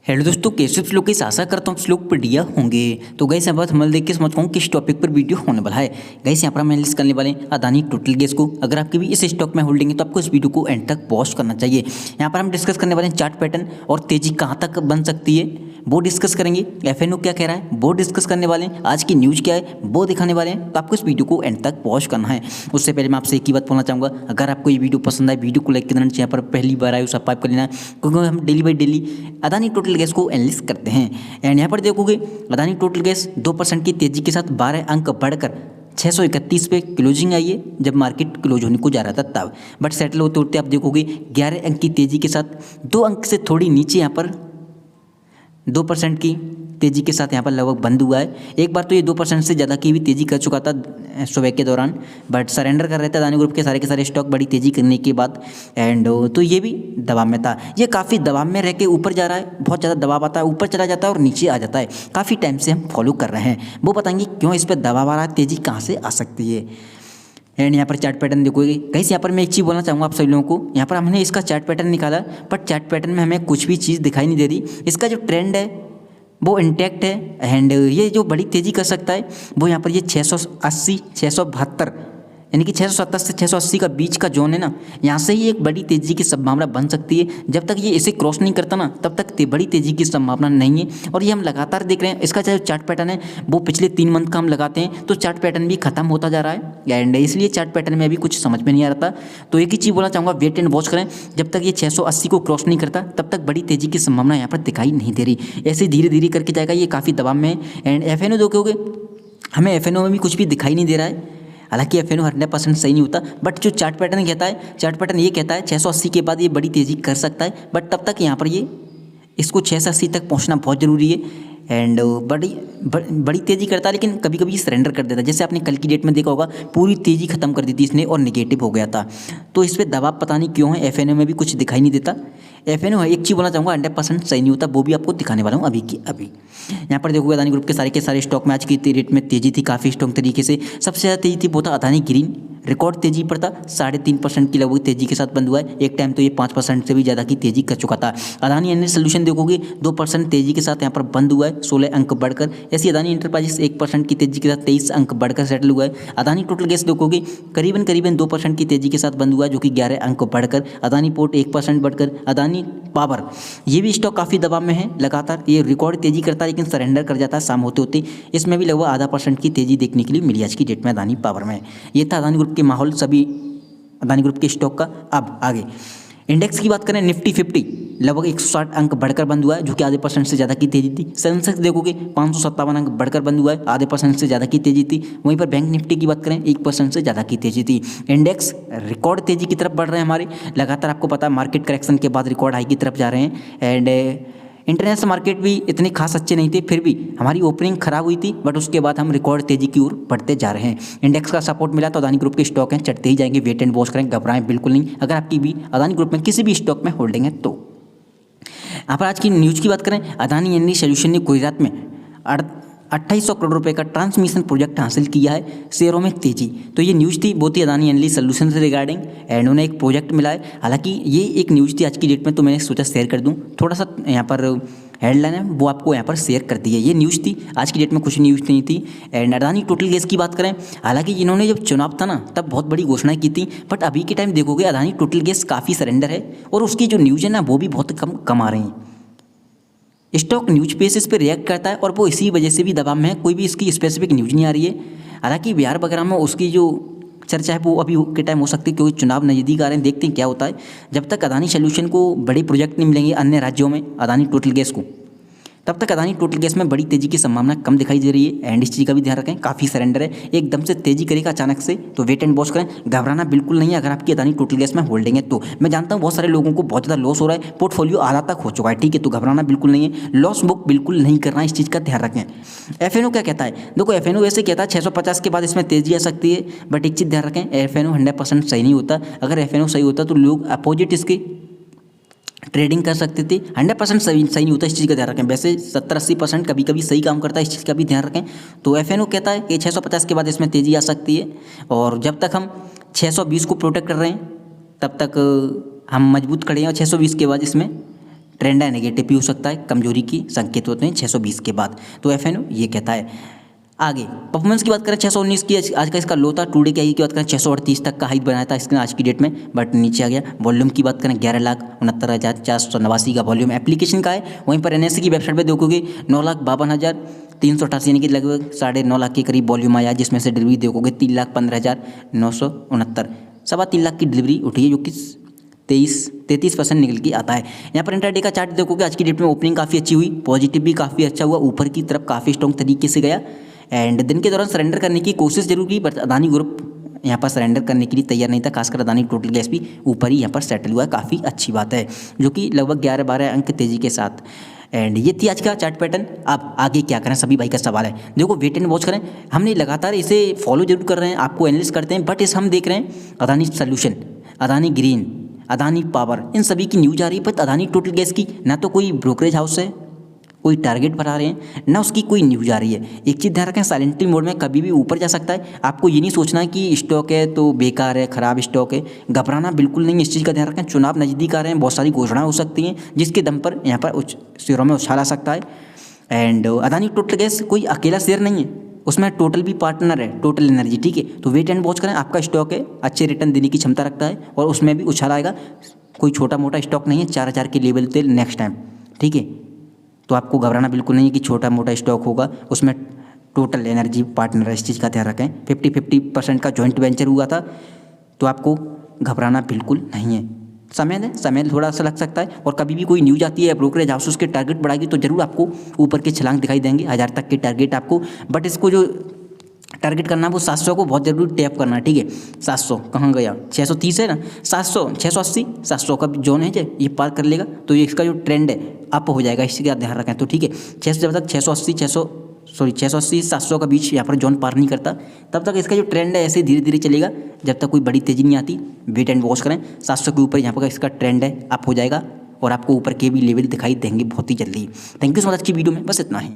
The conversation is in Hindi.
हेलो दोस्तों, कैसे आप लोग? कैसे आशा करता हूँ आप लोग बढ़िया होंगे। तो गैस यहाँ पर हम देख के समझ पाऊँ किस टॉपिक पर वीडियो होने वाला है। गैस यहाँ पर हम एनालिसिस करने वाले हैं अदानी टोटल गैस को। अगर आपकी भी इस स्टॉक में होल्डिंग है तो आपको इस वीडियो को एंड तक वॉच करना चाहिए। यहाँ पर हम डिस्कस करने वाले हैं चार्ट पैटर्न और तेजी कहाँ तक बन सकती है वो डिस्कस करेंगे। एफएनओ क्या कह रहा है वो डिस्कस करने वाले हैं। आज की न्यूज़ क्या है वो दिखाने वाले हैं। तो आपको इस वीडियो को एंड तक वॉच करना है। उससे पहले मैं आपसे एक ही बात बोलना चाहूँगा, अगर आपको ये वीडियो पसंद आए वीडियो को लाइक कर देना चाहिए। यहाँ पर पहली बार आए सब्सक्राइब कर लेना, क्योंकि हम daily by daily Adani total gas को एनालिस करते हैं। एंड यहाँ पर देखोगे अदानी टोटल गैस 2% की तेजी के साथ 12 अंक बढ़कर 631 पे क्लोजिंग आई है जब मार्केट क्लोज होने को जा रहा था तब। बट सेटल होते होते आप देखोगे 11 अंक की तेजी के साथ 2 अंक से थोड़ी नीचे यहाँ पर 2% की तेजी के साथ यहाँ पर लगभग बंद हुआ है। एक बार तो ये 2% से ज़्यादा की भी तेजी कर चुका था सुबह के दौरान, बट सरेंडर कर रहे थे अदानी ग्रुप के सारे स्टॉक बड़ी तेजी करने के बाद। एंड तो ये भी दबाव में था। ये काफ़ी दबाव में रह के ऊपर जा रहा है, बहुत ज़्यादा दबाव आता है, ऊपर चला जाता है और नीचे आ जाता है। काफ़ी टाइम से हम फॉलो कर रहे हैं, वो बताएंगे क्यों इस पर दबाव आ रहा है, तेज़ी कहाँ से आ सकती है। एंड यहाँ पर चार्ट पैटर्न देखोगे गाइस। यहाँ पर मैं एक चीज़ बोलना चाहूँगा आप सभी लोगों को। यहाँ पर हमने इसका चार्ट पैटर्न निकाला, बट चार्ट पैटर्न में हमें कुछ भी चीज़ दिखाई नहीं दे रही। इसका जो ट्रेंड है वो इंटैक्ट है। एंड ये जो बड़ी तेज़ी कर सकता है वो यहाँ पर ये 680 672 यानी कि 670 से 680 का बीच का जोन है ना, यहाँ से ही एक बड़ी तेज़ी की संभावना बन सकती है। जब तक ये इसे क्रॉस नहीं करता ना तब तक बड़ी तेज़ी की संभावना नहीं है। और ये हम लगातार देख रहे हैं। इसका जो चार्ट पैटर्न है वो पिछले 3 मंथ का हम लगाते हैं तो चार्ट पैटर्न भी खत्म होता जा रहा है। एंड इसलिए चार्ट पैटर्न में अभी कुछ समझ में नहीं आ रहा था। तो एक ही चीज़ बोलना चाहूँगा, वेट एंड वॉच करें। जब तक ये 680 को क्रॉस नहीं करता तब तक बड़ी तेज़ी की संभावना यहाँ पर दिखाई नहीं दे रही। ऐसे धीरे धीरे करके जाएगा, ये काफ़ी दबाव में है। एंड एफएनओ देखोगे, हमें एफएनओ में भी कुछ भी दिखाई नहीं दे रहा है। हालांकि एफएनओ 100% सही नहीं होता, बट जो चार्ट पैटर्न कहता है, चार्ट पैटर्न ये कहता है 680 के बाद ये बड़ी तेज़ी कर सकता है। बट तब तक यहाँ पर ये इसको 680 तक पहुँचना बहुत ज़रूरी है। एंड बड़ी तेज़ी करता है, लेकिन कभी कभी सरेंडर कर देता है। जैसे आपने कल की डेट में देखा होगा, पूरी तेज़ी खत्म कर दी थी इसने और नेगेटिव हो गया था। तो इस पर दबाव पता नहीं क्यों है, एफएनओ में भी कुछ दिखाई नहीं देता। एफएनओ है, एक चीज़ बोलना चाहूँगा, 100% सही नहीं होता, वो भी आपको दिखाने वाला हूँ अभी की अभी। यहाँ पर देखोगे अदानी ग्रुप के सारे स्टॉक में आज की रेट में तेज़ी थी काफ़ी स्ट्रॉन्ग तरीके से। सबसे ज़्यादा तेज़ी थी वो था अदानी ग्रीन, रिकॉर्ड तेज़ी पर था। 3.5% की लगभग तेज़ी के साथ बंद हुआ है। एक टाइम तो ये 5% से भी ज़्यादा की तेज़ी कर चुका था। अदानी एनर्जी सोल्यूशन देखोगे 2% तेज़ी के साथ यहाँ पर बंद हुआ है, 16 अंक बढ़कर। ऐसी अदानी इंटरप्राइजेस 1% की तेज़ी के साथ 23 अंक बढ़कर सेटल हुआ है। अदानी टोटल गैस देखोगे करीबन 2% की तेज़ी के साथ बंद हुआ है, जो कि 11 अंक बढ़कर। अदानी पोर्ट 1% बढ़कर। अदानी पावर ये भी स्टॉक काफ़ी दबाव में है, लगातार ये रिकॉर्ड तेज़ी करता है लेकिन सरेंडर कर जाता है शाम होते होते। इसमें भी लगभग 0.5% की तेज़ी देखने के लिए मिली आज की डेट में अदानी पावर में। ये था अदानी ग्रुप के माहौल सभी अदानी ग्रुप के स्टॉक का। अब आगे इंडेक्स की बात करें, निफ्टी 50 लगभग 160 अंक बढ़कर बंद हुआ है, जो कि 0.5% से ज़्यादा की तेज़ी थी। सेंसेक्स देखोगे 557 अंक बढ़कर बंद हुआ है, 0.5% से ज़्यादा की तेज़ी थी। वहीं पर बैंक निफ्टी की बात करें 1% से ज़्यादा की तेज़ी थी। इंडेक्स रिकॉर्ड तेज़ी की तरफ बढ़ रहे हैं हमारे लगातार। आपको पता है मार्केट करेक्शन के बाद रिकॉर्ड हाई की तरफ जा रहे हैं। एंड इंटरनेशनल मार्केट भी इतने खास अच्छे नहीं थे, फिर भी हमारी ओपनिंग खराब हुई थी, बट उसके बाद हम रिकॉर्ड तेज़ी की ओर बढ़ते जा रहे हैं। इंडेक्स का सपोर्ट मिला तो अदानी ग्रुप के स्टॉक हैं चढ़ते ही जाएंगे। वेट एंड वॉच करें, घबराएं बिल्कुल नहीं। अगर आपकी भी अदानी ग्रुप में किसी भी स्टॉक में होल्डिंग है तो। यहाँ पर आज की न्यूज़ की बात करें, अदानी एनर्जी सोल्यूशन ने गुजरात में 2800 करोड़ रुपए का ट्रांसमिशन प्रोजेक्ट हासिल किया है, शेयरों में तेजी। तो ये न्यूज़ थी बहुत ही अदानी एनर्जी सोल्यूशन से रिगार्डिंग, एंड उन्हें एक प्रोजेक्ट मिला है। हालांकि ये एक न्यूज़ थी आज की डेट में, तो मैंने सोचा शेयर कर दूं। थोड़ा सा यहाँ पर हेडलाइन है वो आपको यहाँ पर शेयर कर दी है। ये न्यूज़ थी आज की डेट में, कुछ न्यूज़ नहीं थी। एंड अदानी टोटल गैस की बात करें, हालांकि इन्होंने जब चुनाव था ना तब बहुत बड़ी घोषणाएं की थी, बट अभी के टाइम देखोगे अदानी टोटल गैस काफ़ी सरेंडर है और उसकी जो न्यूज़ है ना वो भी बहुत कम आ रही हैं। स्टॉक न्यूज बेसिस पे रिएक्ट करता है और वो इसी वजह से भी दबाव में है, कोई भी इसकी स्पेसिफिक न्यूज नहीं आ रही है। हालांकि बिहार वगैरह में उसकी जो चर्चा है वो अभी के टाइम हो सकती है, क्योंकि चुनाव नज़दीक आ रहे हैं, देखते हैं क्या होता है। जब तक अदानी सोल्यूशन को बड़े प्रोजेक्ट नहीं मिलेंगे अन्य राज्यों में अदानी टोटल गैस को, तब तक अदानी टोटल गैस में बड़ी तेज़ी की संभावना कम दिखाई दे रही है। एंड इस चीज़ का भी ध्यान रखें, काफ़ी सरेंडर है, एकदम से तेज़ी करेगा अचानक से, तो वेट एंड वॉच करें। घबराना बिल्कुल नहीं है अगर आपकी अदानी टोटल गैस में होल्डिंग है तो। मैं जानता हूँ बहुत सारे लोगों को बहुत ज़्यादा लॉस हो रहा है, पोर्टफोलियो आधा तक हो चुका है, ठीक है, तो घबराना बिल्कुल नहीं है, लॉस बुक बिल्कुल नहीं करना है, इस चीज़ का ध्यान रखें। एफएनओ क्या कहता है, देखो एफएनओ वैसे कहता है 650 के बाद इसमें तेज़ी आ सकती है, बट एक चीज़ ध्यान रखें, एफएनओ 100% सही नहीं होता। अगर एफएनओ सही होता तो लोग अपोजिट इसके ट्रेडिंग कर सकते थे। 100% सही नहीं होता, इस चीज़ का ध्यान रखें। वैसे 70-80% कभी कभी सही काम करता है, इस चीज़ का भी ध्यान रखें। तो एफएनओ कहता है कि 650 के बाद इसमें तेज़ी आ सकती है, और जब तक हम 620 को प्रोटेक्ट कर रहे हैं तब तक हम मजबूत खड़े हैं, और 620 के बाद इसमें ट्रेंड है नेगेटिव भी हो सकता है, कमजोरी की संकेत होते हैं 620 के बाद। तो एफएनओ ये कहता है। आगे परफॉर्मेंस की बात करें 619 की आज का इसका लो था। टुडे की की बात करें 638 तक का हाइट बनाया था इसने आज की डेट में, बट नीचे आ गया। वॉल्यूम की बात करें 11,69,489 का वॉल्यूम एप्लीकेशन का है। वहीं पर एनएससी की वेबसाइट पर देखोगे 9,52,388 यानी कि लगभग 9.5 लाख के करीब वॉल्यूम आया, जिसमें से डिलीवरी देखोगे 3,15,969, 3.25 लाख की डिलीवरी उठी है, जो कि 33% निकल के आता है। यहाँ पर इंटरडे का चार्ट देखोगे आज की डेट में ओपनिंग काफ़ी अच्छी हुई, पॉजिटिव भी काफ़ी अच्छा हुआ, ऊपर की तरफ काफ़ी स्ट्रॉन्ग तरीके से गया एंड दिन के दौरान सरेंडर करने की कोशिश जरूर की, बट अदानी ग्रुप यहाँ पर सरेंडर करने के लिए तैयार नहीं था। खासकर अदानी टोटल गैस भी ऊपर ही यहाँ पर सेटल हुआ है, काफ़ी अच्छी बात है, जो कि लगभग 11-12 अंक तेजी के साथ। एंड ये थी आज का चार्ट पैटर्न। अब आगे क्या करें सभी भाई का सवाल है। देखो वेट एंड वॉच करें, हमने लगातार इसे फॉलो जरूर कर रहे हैं, आपको एनालिस करते हैं, बट इस हम देख रहे हैं Adani solution, Adani green, Adani power, इन सभी की न्यूज आ रही है, बट अदानी टोटल गैस की ना तो कोई ब्रोकरेज हाउस है, कोई टारगेट बढ़ा रहे हैं, ना उसकी कोई न्यूज आ रही है। एक चीज़ ध्यान रखें, साइलेंटली मोड में कभी भी ऊपर जा सकता है। आपको ये नहीं सोचना है कि स्टॉक है तो बेकार है, खराब स्टॉक है, घबराना बिल्कुल नहीं, इस चीज़ का ध्यान रखें। चुनाव नज़दीक आ रहे हैं, बहुत सारी घोषणाएं हो सकती हैं, जिसके दम पर यहाँ पर शेयरों में उछाल आ सकता है। एंड अदानी टोटल गैस कोई अकेला शेयर नहीं है, उसमें टोटल भी पार्टनर है, टोटल एनर्जी, ठीक है। तो वेट एंड वॉच करें, आपका स्टॉक है, अच्छे रिटर्न देने की क्षमता रखता है और उसमें भी उछाल आएगा, कोई छोटा मोटा स्टॉक नहीं है। 4,000 के लेवल पे नेक्स्ट टाइम, ठीक है। तो आपको घबराना बिल्कुल नहीं है कि छोटा मोटा स्टॉक होगा, उसमें टोटल एनर्जी पार्टनर है, इस चीज़ का ध्यान रखें। 50-50% का जॉइंट वेंचर हुआ था, तो आपको घबराना बिल्कुल नहीं है। समय थोड़ा सा लग सकता है, और कभी भी कोई न्यूज आती है ब्रोकरेज हाउस उसके टारगेट बढ़ाएगी तो जरूर आपको ऊपर के छलांग दिखाई देंगे, 1000 तक के टारगेट आपको। बट इसको जो टारगेट करना है वो 700 को बहुत जरूरी टैप करना है, ठीक है। 700 कहाँ गया, 630 है ना, 700, 680, 700 का जोन है, जो ये पार कर लेगा तो ये इसका जो ट्रेंड है अप हो जाएगा, इसी का ध्यान रखें। तो ठीक है, 600 जब तक 680 700 का बीच यहाँ पर जोन पार नहीं करता, तब तक इसका जो ट्रेंड है ऐसे धीरे धीरे चलेगा, जब तक कोई बड़ी तेजी नहीं आती। वेट एंड वॉच करें, 700 के ऊपर यहाँ पर इसका ट्रेंड है अप हो जाएगा और आपको ऊपर के भी लेवल दिखाई देंगे बहुत ही जल्दी। थैंक यू सो मच की वीडियो में बस इतना है।